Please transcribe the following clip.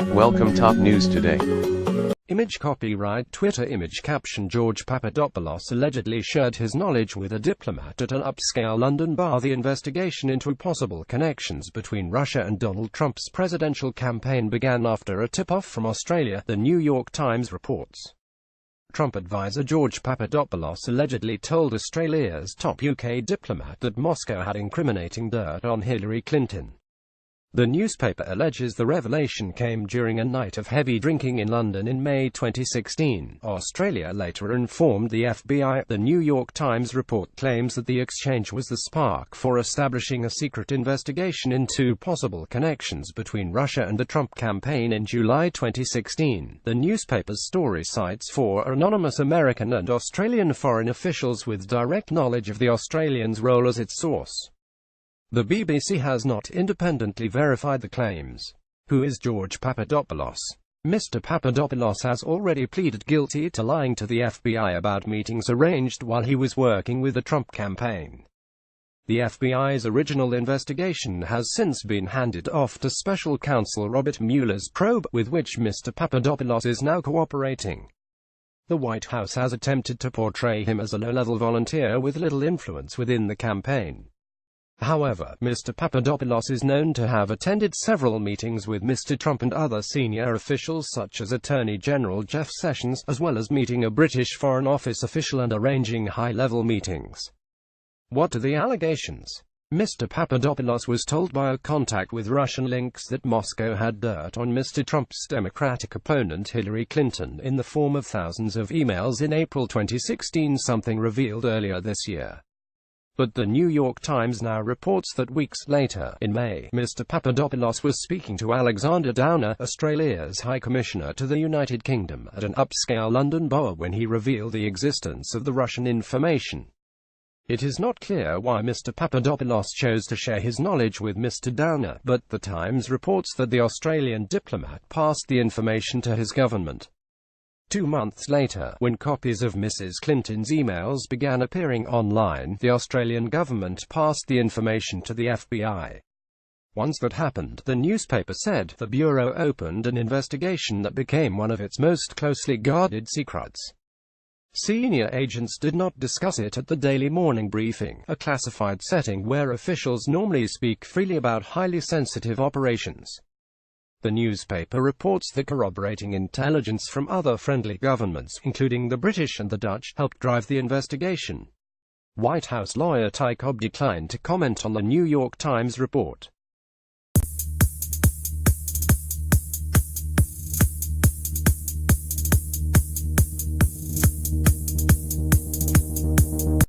Welcome top news today. Image copyright Twitter image caption George Papadopoulos allegedly shared his knowledge with a diplomat at an upscale London bar. The investigation into possible connections between Russia and Donald Trump's presidential campaign began after a tip-off from Australia, the New York Times reports. Trump advisor George Papadopoulos allegedly told Australia's top UK diplomat that Moscow had incriminating dirt on Hillary Clinton. The newspaper alleges the revelation came during a night of heavy drinking in London in May 2016. Australia later informed the FBI. The New York Times report claims that the exchange was the spark for establishing a secret investigation into possible connections between Russia and the Trump campaign in July 2016. The newspaper's story cites four anonymous American and Australian foreign officials with direct knowledge of the Australians' role as its source. The BBC has not independently verified the claims. Who is George Papadopoulos? Mr. Papadopoulos has already pleaded guilty to lying to the FBI about meetings arranged while he was working with the Trump campaign. The FBI's original investigation has since been handed off to special counsel Robert Mueller's probe, with which Mr. Papadopoulos is now cooperating. The White House has attempted to portray him as a low-level volunteer with little influence within the campaign. However, Mr. Papadopoulos is known to have attended several meetings with Mr. Trump and other senior officials such as Attorney General Jeff Sessions, as well as meeting a British Foreign Office official and arranging high-level meetings. What are the allegations? Mr. Papadopoulos was told by a contact with Russian links that Moscow had dirt on Mr. Trump's Democratic opponent Hillary Clinton in the form of thousands of emails in April 2016, something revealed earlier this year. But the New York Times now reports that weeks later, in May, Mr. Papadopoulos was speaking to Alexander Downer, Australia's High Commissioner to the United Kingdom, at an upscale London bar when he revealed the existence of the Russian information. It is not clear why Mr. Papadopoulos chose to share his knowledge with Mr. Downer, but the Times reports that the Australian diplomat passed the information to his government. 2 months later, when copies of Mrs. Clinton's emails began appearing online, the Australian government passed the information to the FBI. Once that happened, the newspaper said, the Bureau opened an investigation that became one of its most closely guarded secrets. Senior agents did not discuss it at the Daily Morning Briefing, a classified setting where officials normally speak freely about highly sensitive operations. The newspaper reports that corroborating intelligence from other friendly governments, including the British and the Dutch, helped drive the investigation. White House lawyer Ty Cobb declined to comment on the New York Times report.